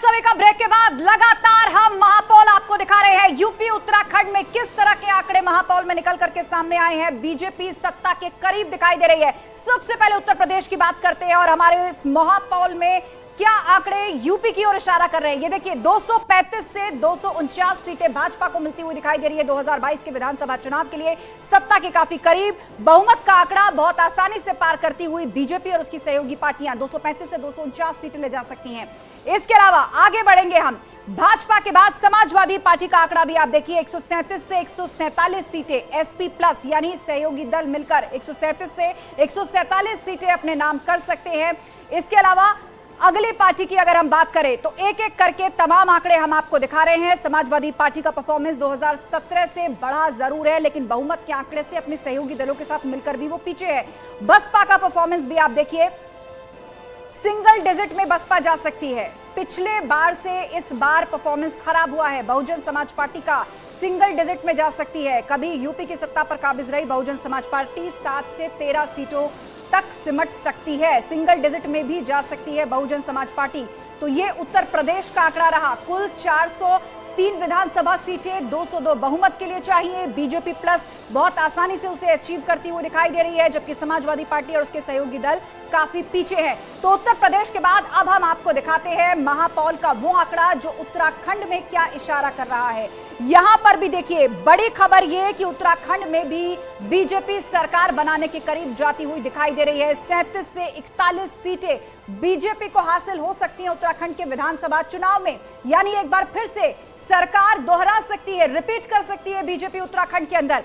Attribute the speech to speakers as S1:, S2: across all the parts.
S1: सभी का ब्रेक के बाद लगातार हम महापौल आपको दिखा रहे हैं। यूपी उत्तराखंड में किस तरह के आंकड़े महापौल में निकल करके सामने आए हैं। बीजेपी सत्ता के करीब दिखाई दे रही है। सबसे पहले उत्तर प्रदेश की बात करते हैं और हमारे इस महापौल में क्या आंकड़े यूपी की ओर इशारा कर रहे हैं। ये देखिए 235 से 249 सीटें भाजपा को मिलती हुई दिखाई दे रही है 2022 के विधानसभा चुनाव के लिए। सत्ता के काफी करीब, बहुमत का आंकड़ा बहुत आसानी से पार करती हुई बीजेपी और उसकी सहयोगी पार्टियां 235 से 249 सीटें ले जा सकती हैं। इसके अलावा आगे बढ़ेंगे हम, भाजपा के बाद समाजवादी पार्टी का आंकड़ा भी आप देखिए 137 से 147 सीटें, एसपी प्लस यानी सहयोगी दल मिलकर 137 से 147 सीटें अपने नाम कर सकते हैं। इसके अलावा अगली पार्टी की अगर हम बात करें तो एक एक करके तमाम आंकड़े हम आपको दिखा रहे हैं। समाजवादी पार्टी का परफॉर्मेंस 2017 से बढ़ा जरूर है, लेकिन बहुमत के आंकड़े से अपने सहयोगी दलों के साथ मिलकर भी वो पीछे है। बसपा का परफॉर्मेंस भी आप देखिए, सिंगल डिजिट में बसपा जा सकती है। पिछले बार से इस बार परफॉर्मेंस खराब हुआ है। बहुजन समाज पार्टी का सिंगल डिजिट में जा सकती है। कभी यूपी की सत्ता पर काबिज रही बहुजन समाज पार्टी 7 से 13 सीटों तक सिमट सकती है। सिंगल डिजिट में भी जा सकती है बहुजन समाज पार्टी। तो ये उत्तर प्रदेश का आंकड़ा रहा। कुल 403 विधानसभा सीटें 202 बहुमत के लिए चाहिए। बीजेपी प्लस बहुत आसानी से उसे अचीव करती हुई दिखाई दे रही है, जबकि समाजवादी पार्टी और उसके सहयोगी दल काफी पीछे हैं। तो उत्तर प्रदेश के बाद अब हम आपको दिखाते हैं महापौल का वो आंकड़ा जो उत्तराखंड में क्या इशारा कर रहा है। यहां पर भी देखिए बड़ी खबर यह है कि उत्तराखंड में भी बीजेपी सरकार बनाने के करीब जाती हुई दिखाई दे रही है। 37 से 41 सीटें बीजेपी को हासिल हो सकती हैं उत्तराखंड के विधानसभा चुनाव में, यानी एक बार फिर से सरकार दोहरा सकती है, रिपीट कर सकती है बीजेपी उत्तराखंड के अंदर।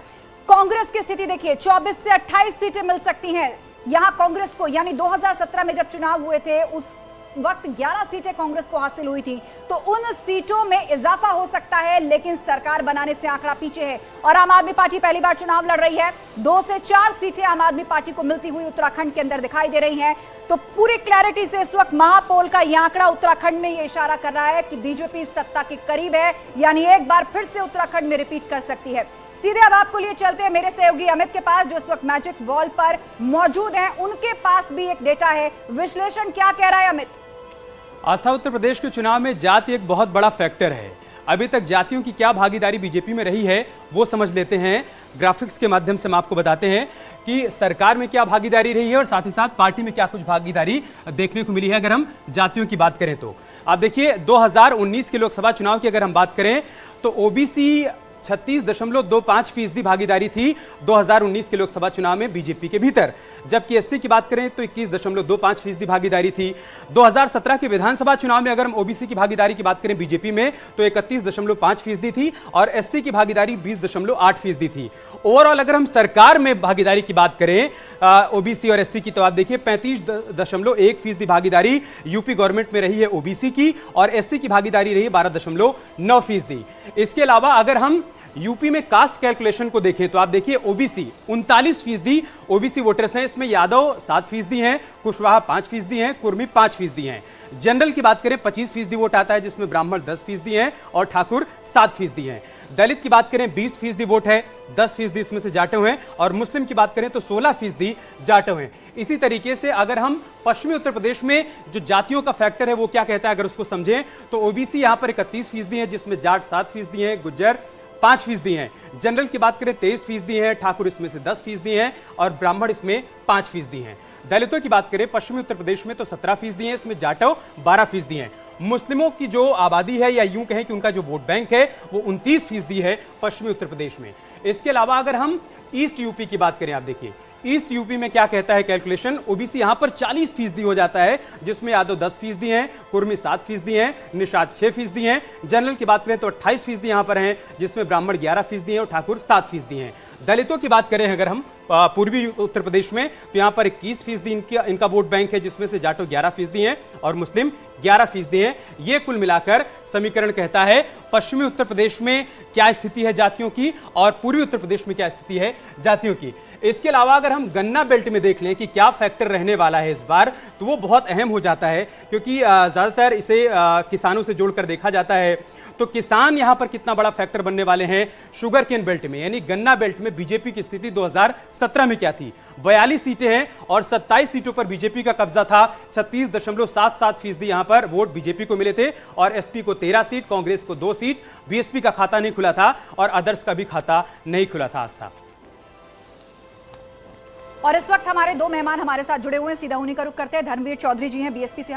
S1: कांग्रेस की स्थिति देखिए, 24 से 28 सीटें मिल सकती हैं यहां कांग्रेस को, यानी 2017 में जब चुनाव हुए थे उस वक्त 11 सीटें कांग्रेस को हासिल हुई थी, तो उन सीटों में इजाफा हो सकता है, लेकिन सरकार बनाने से आंकड़ा पीछे है। और आम आदमी पार्टी पहली बार चुनाव लड़ रही है। 2 से 4 सीटें आम आदमी पार्टी को मिलती हुई उत्तराखंड के अंदर दिखाई दे रही हैं। तो पूरी क्लैरिटी से इस वक्त महापौल का यह आंकड़ा उत्तराखंड में यह इशारा कर रहा है कि बीजेपी सत्ता के करीब है, यानी एक बार फिर से उत्तराखंड में रिपीट कर सकती है। सीधे अब आपको लिए चलते हैं मेरे सहयोगी अमित के पास, जो इस वक्त मैजिक वॉल पर मौजूद हैं। उनके पास भी एक डेटा है, विश्लेषण क्या कह रहा है अमित?
S2: आस्था, उत्तर प्रदेश के चुनाव में जाति एक बहुत बड़ा फैक्टर है। अभी तक जातियों की क्या भागीदारी बीजेपी में रही है वो समझ लेते हैं। ग्राफिक्स के माध्यम से हम आपको बताते हैं कि सरकार में क्या भागीदारी रही है और साथ ही साथ पार्टी में क्या कुछ भागीदारी देखने को मिली है। अगर हम जातियों की बात करें तो आप देखिए 2019 के लोकसभा चुनाव की अगर हम बात करें तो ओबीसी 36.25% भागीदारी थी 2019 के लोकसभा चुनाव में बीजेपी के भीतर, जबकि एससी की बात करें तो 21.25% भागीदारी थी। 2017 के विधानसभा चुनाव में अगर हम ओबीसी की भागीदारी की बात करें बीजेपी में तो 31.5% थी और एससी की भागीदारी 20.8% थी। ओवरऑल अगर हम सरकार में भागीदारी की बात करें ओबीसी और एससी की तो आप देखिए 35.1% भागीदारी यूपी गवर्नमेंट में रही है ओबीसी की और एससी की भागीदारी रही है 12.9%। इसके अलावा अगर हम यूपी में कास्ट कैलकुलेशन को देखें तो आप देखिए ओबीसी 39% ओबीसी वोटर्स हैं। इसमें यादव 7% हैं, कुशवाहा 5% हैं, कुर्मी 5% हैं। जनरल की बात करें 25% वोट आता है, जिसमें ब्राह्मण 10% हैं और ठाकुर 7% हैं। दलित की बात करें 20% वोट है, 10% इसमें से जाटव हैं और मुस्लिम की बात करें तो 16% जाटव हैं। इसी तरीके से अगर हम पश्चिमी उत्तर प्रदेश में जो जातियों का फैक्टर है वो क्या कहता है अगर उसको समझें तो ओबीसी यहां पर 31% है, जिसमें जाट 7% हैं, गुज्जर 5% हैं। जनरल की बात करें 23% हैं, ठाकुर इसमें से 10% हैं और ब्राह्मण इसमें 5% हैं। दलितों की बात करें पश्चिमी उत्तर प्रदेश में तो 17% हैं, इसमें जाटव 12% हैं। मुस्लिमों की जो आबादी है या यूं कहें कि उनका जो वोट बैंक है वो 29% है पश्चिमी उत्तर प्रदेश में। इसके अलावा अगर हम ईस्ट यूपी की बात करें, आप देखिए ईस्ट यूपी में क्या कहता है कैलकुलेशन, ओबीसी यहां पर 40% हो जाता है, जिसमें यादव 10% हैं, कुर्मी 7% हैं, निषाद 6% हैं। जनरल की बात करें तो 28% यहां पर हैं, जिसमें ब्राह्मण 11% हैं और ठाकुर 7% हैं। दलितों की बात करें अगर हम पूर्वी उत्तर प्रदेश में तो यहां पर 21% इनका वोट बैंक है, जिसमें से जाटव 11% हैं और मुस्लिम 11% हैं। ये कुल मिलाकर समीकरण कहता है पश्चिमी उत्तर प्रदेश में क्या स्थिति है जातियों की और पूर्वी उत्तर प्रदेश में क्या स्थिति है जातियों की। इसके अलावा अगर हम गन्ना बेल्ट में देख लें कि क्या फैक्टर रहने वाला है इस बार, तो वो बहुत अहम हो जाता है, क्योंकि ज्यादातर इसे किसानों से जोड़कर देखा जाता है। तो किसान यहां पर कितना बड़ा फैक्टर बनने वाले हैं शुगर केन बेल्ट में, यानी गन्ना बेल्ट में बीजेपी की स्थिति 2017 में क्या थी। 42 सीटें हैं और 27 सीटों पर बीजेपी का कब्जा था। 36.77% यहां पर वोट बीजेपी को मिले थे और एसपी को 13 सीट, कांग्रेस को 2 सीट, बीएसपी का खाता नहीं खुला था और अदर्स का भी खाता नहीं खुला था। आस्था।
S1: और इस वक्त हमारे दो मेहमान हमारे साथ जुड़े हुए हैं, सीधा उन्हीं का रुख करते हैं। धर्मवीर चौधरी जी हैं बीएसपी से।